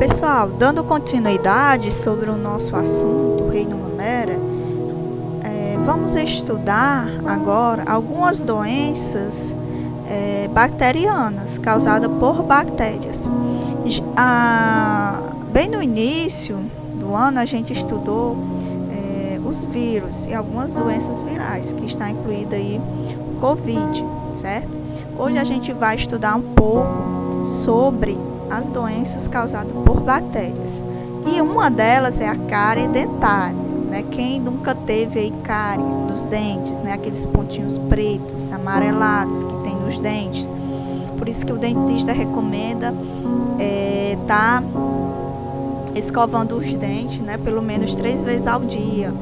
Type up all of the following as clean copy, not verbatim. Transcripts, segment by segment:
Pessoal, dando continuidade sobre o nosso assunto, Reino Monera, vamos estudar agora algumas doenças bacterianas causadas por bactérias. Bem no início do ano a gente estudou os vírus e algumas doenças virais, que está incluída aí o Covid, certo? Hoje a gente vai estudar um pouco sobre as doenças causadas por bactérias. E uma delas é a cárie dentária, né? Quem nunca teve aí cárie nos dentes, né? Aqueles pontinhos pretos, amarelados que tem nos dentes. Por isso que o dentista recomenda tá escovando os dentes, né? Pelo menos 3 vezes ao dia,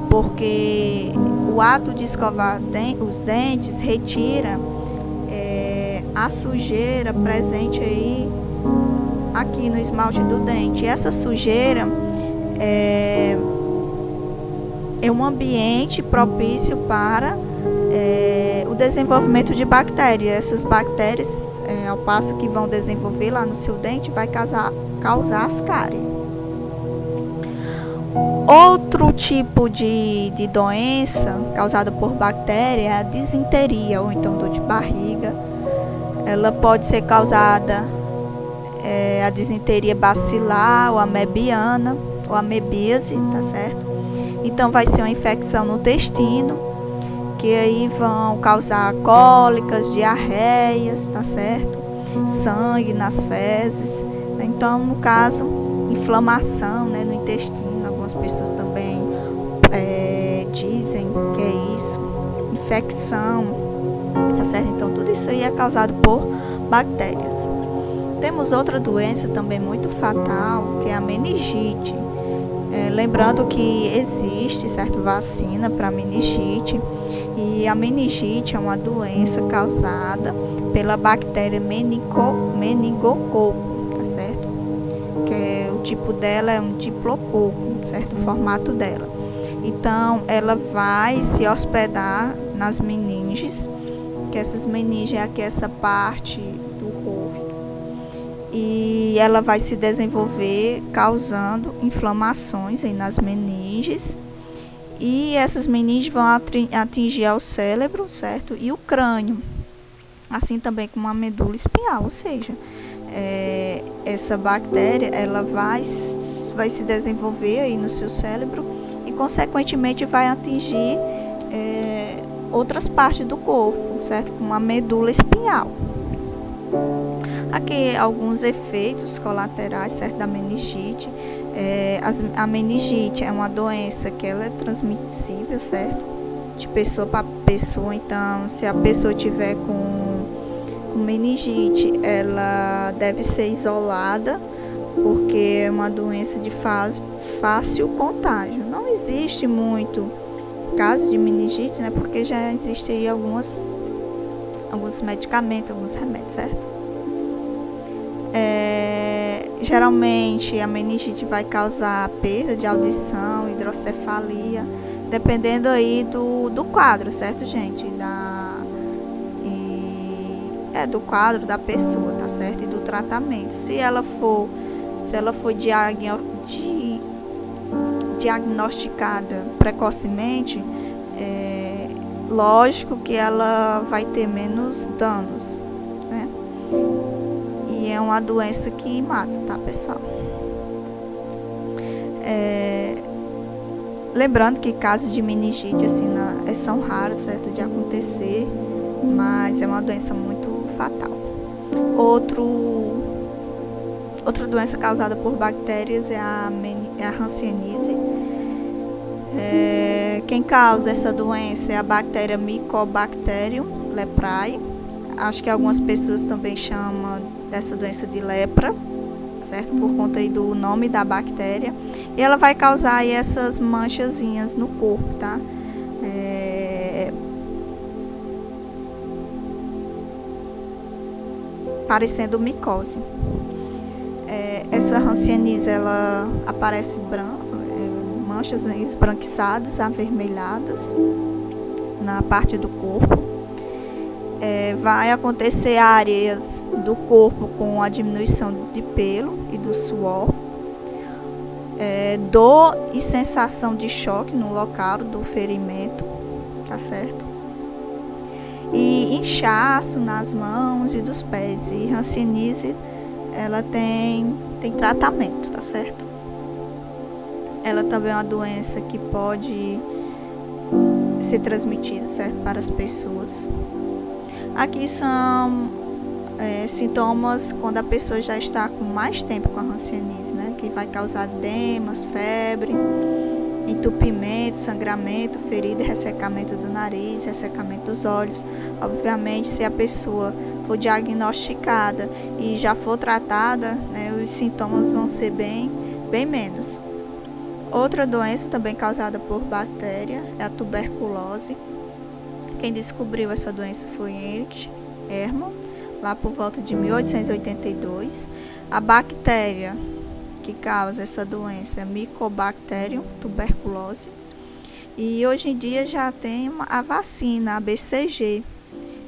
porque o ato de escovar os dentes retira a sujeira presente aí aqui no esmalte do dente. E essa sujeira é um ambiente propício para o desenvolvimento de bactérias. Essas bactérias, ao passo que vão desenvolver lá no seu dente, vai causar as cáries. Outro tipo de doença causada por bactéria é a disenteria, ou então dor de barriga. Ela pode ser causada a disenteria bacilar ou amebiana ou amebíase, tá certo? Então vai ser uma infecção no intestino, que aí vão causar cólicas, diarreias, tá certo? Sangue nas fezes. Então, no caso, inflamação, né, no intestino. Algumas pessoas também dizem que é isso, infecção, tá certo? Então, tudo isso aí é causado por bactérias. Temos outra doença também muito fatal, que é a meningite. Lembrando que existe, certo, vacina para meningite, e a meningite é uma doença causada pela bactéria meningococo, tá certo? Que o tipo dela é um diplococo, certo? O formato dela. Então, ela vai se hospedar nas meninges, que essas meninges é aqui essa parte do rosto, e ela vai se desenvolver causando inflamações aí nas meninges, e essas meninges vão atingir ao cérebro, certo? E o crânio, assim também como a medula espinhal, ou seja, essa bactéria ela vai se desenvolver aí no seu cérebro e consequentemente vai atingir outras partes do corpo, certo? Como a medula espinhal. Aqui alguns efeitos colaterais, certo, da meningite. A meningite é uma doença que ela é transmissível, certo? De pessoa para pessoa. Então, se a pessoa tiver com meningite, ela deve ser isolada, porque é uma doença de fácil contágio. Não existe muito casos de meningite, né? Porque já existem aí alguns medicamentos, alguns remédios, certo? Geralmente a meningite vai causar perda de audição, hidrocefalia, dependendo aí do quadro, certo, gente? Do quadro da pessoa, tá certo? E do tratamento. Se ela for diagnosticada precocemente, lógico que ela vai ter menos danos, né? E é uma doença que mata, tá, pessoal? Lembrando que casos de meningite assim, são raros, certo, de acontecer, mas é uma doença muito fatal. Outra doença causada por bactérias é a hanseníase. Quem causa essa doença é a bactéria Mycobacterium leprae. Acho que algumas pessoas também chamam dessa doença de lepra, certo? Por conta aí do nome da bactéria. E ela vai causar aí essas manchazinhas no corpo, tá? Parecendo micose. Essa hanseníase, ela aparece manchas esbranquiçadas, avermelhadas na parte do corpo. vai acontecer áreas do corpo com a diminuição de pelo e do suor, dor e sensação de choque no local do ferimento, tá certo? E inchaço nas mãos e dos pés. E hanseníase, ela tem tratamento, tá certo? Ela também é uma doença que pode ser transmitida, certo, para as pessoas. Aqui são sintomas quando a pessoa já está com mais tempo com a hanseníase, né? Que vai causar edemas, febre, entupimento, sangramento, ferida, ressecamento do nariz, ressecamento dos olhos. Obviamente, se a pessoa for diagnosticada e já for tratada, né, os sintomas vão ser bem menos. Outra doença também causada por bactéria é a tuberculose. Quem descobriu essa doença foi Erich Hermann, lá por volta de 1882. A bactéria que causa essa doença é Mycobacterium tuberculose. E hoje em dia já tem a vacina, a BCG,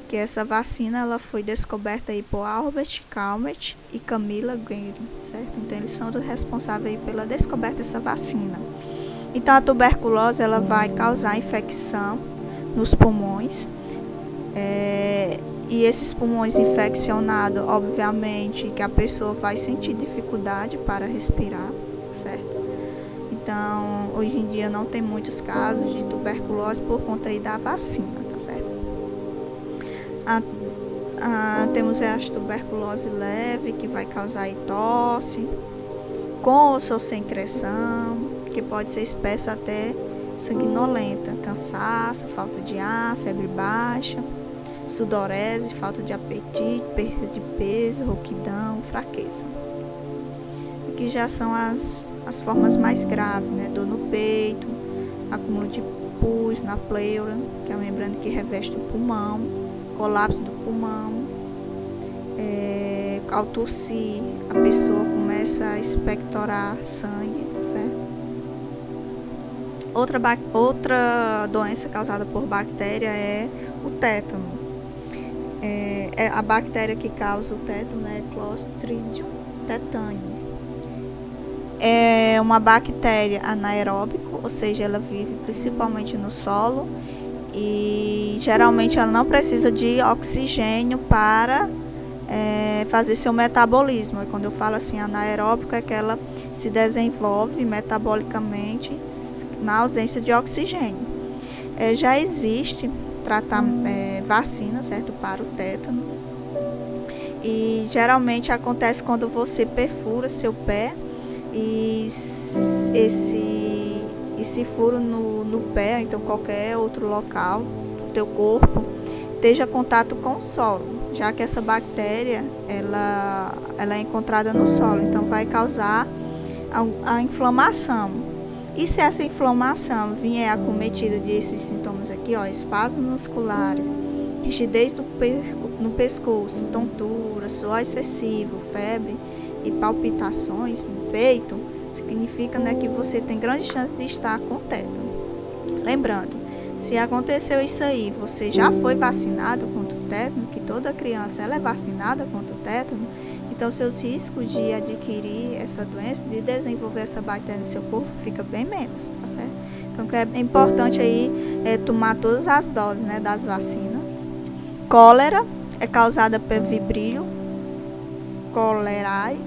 que essa vacina ela foi descoberta aí por Albert Calmette e Camilla Guerin, certo? Então eles são os responsáveis pela descoberta dessa vacina. Então a tuberculose ela vai causar infecção nos pulmões, e esses pulmões infeccionados, obviamente, que a pessoa vai sentir dificuldade para respirar, certo? Então, hoje em dia não tem muitos casos de tuberculose por conta aí da vacina, tá certo? Temos a tuberculose leve, que vai causar aí tosse, com ou sem secreção, que pode ser espécie até sanguinolenta, cansaço, falta de ar, febre baixa, sudorese, falta de apetite, perda de peso, rouquidão, fraqueza. Aqui já são as formas mais graves, né? Dor no peito, acúmulo de pus na pleura, que é a membrana que reveste o pulmão, colapso do pulmão. Ao tossir, a pessoa começa a expectorar sangue, certo? Outra doença causada por bactéria é o tétano. A bactéria que causa o tétano é Clostridium tetani. É uma bactéria anaeróbica, ou seja, ela vive principalmente no solo e geralmente ela não precisa de oxigênio para fazer seu metabolismo. E quando eu falo assim anaeróbico, é que ela se desenvolve metabolicamente na ausência de oxigênio. Já existe vacina, certo, para o tétano, e geralmente acontece quando você perfura seu pé e esse furo no pé, então qualquer outro local do teu corpo, esteja em contato com o solo, já que essa bactéria ela é encontrada no solo, então vai causar a inflamação. E se essa inflamação vier acometida desses sintomas aqui, ó, espasmos musculares, rigidez no pescoço, tontura, suor excessivo, febre e palpitações no peito, significa, né, que você tem grande chance de estar com tétano. Lembrando, se aconteceu isso aí, você já foi vacinado contra o tétano, que toda criança ela é vacinada contra o tétano, então seus riscos de adquirir essa doença, de desenvolver essa bactéria no seu corpo, fica bem menos, tá certo? Então é importante aí tomar todas as doses, né, das vacinas. Cólera é causada pelo Vibrio cholerae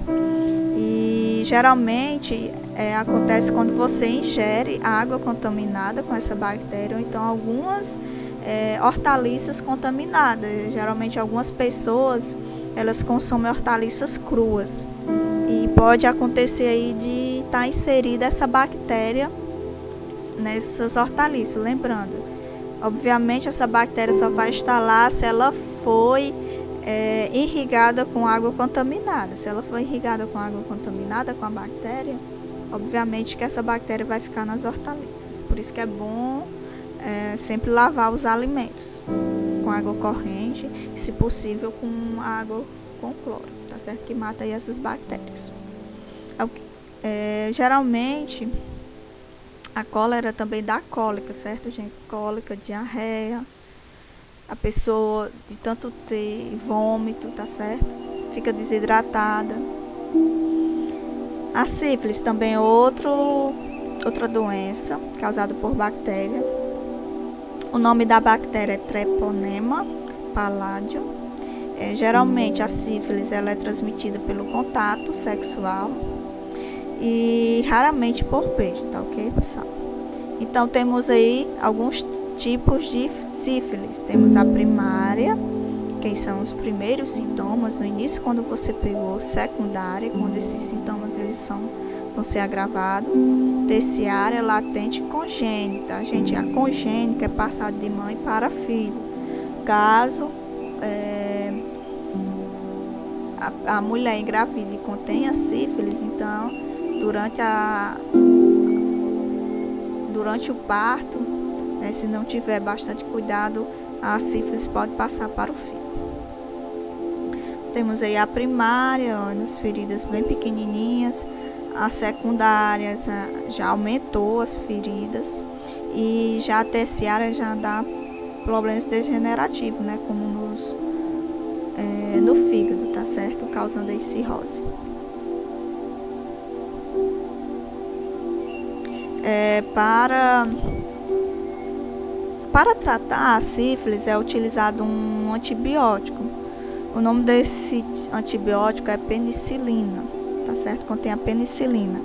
e geralmente acontece quando você ingere água contaminada com essa bactéria, ou então algumas hortaliças contaminadas. Geralmente algumas pessoas elas consomem hortaliças cruas e pode acontecer aí de estar inserida essa bactéria nessas hortaliças. Lembrando, obviamente essa bactéria só vai estar lá se ela foi irrigada com água contaminada. Se ela for irrigada com água contaminada com a bactéria, obviamente que essa bactéria vai ficar nas hortaliças. Por isso que é bom sempre lavar os alimentos com água corrente, se possível com água com cloro, tá certo? Que mata aí essas bactérias. Geralmente a cólera também dá cólica, certo, gente? Cólica, diarreia, A pessoa, de tanto ter vômito, tá certo? Fica desidratada. A sífilis também é outra doença causada por bactéria. O nome da bactéria é Treponema palladium. Geralmente a sífilis ela é transmitida pelo contato sexual e raramente por beijo, tá ok, pessoal? Então temos aí alguns tipos de sífilis. Temos a primária, que são os primeiros sintomas no início quando você pegou. Secundária, quando esses sintomas eles vão ser agravados. Terciária, latente e congênita. Gente, a congênita é passada de mãe para filho. Caso a mulher engravida e contenha sífilis, então durante o parto, se não tiver bastante cuidado, a sífilis pode passar para o filho. Temos aí a primária, nas feridas bem pequenininhas. A secundária já aumentou as feridas. E já a terciária já dá problemas degenerativos, né? Como no fígado, tá certo? Causando aí cirrose. Para tratar a sífilis é utilizado um antibiótico. O nome desse antibiótico é penicilina, tá certo? Contém a penicilina.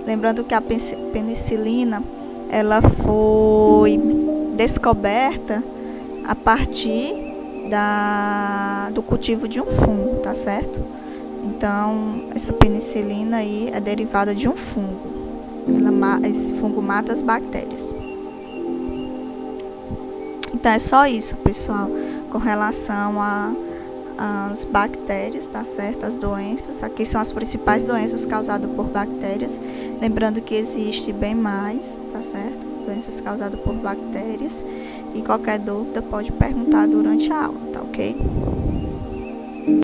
Lembrando que a penicilina ela foi descoberta a partir do cultivo de um fungo, tá certo? Então, essa penicilina aí é derivada de um fungo. Esse fungo mata as bactérias. Então, é só isso, pessoal, com relação às bactérias, tá certo? As doenças. Aqui são as principais doenças causadas por bactérias. Lembrando que existe bem mais, tá certo? Doenças causadas por bactérias. E qualquer dúvida pode perguntar durante a aula, tá ok?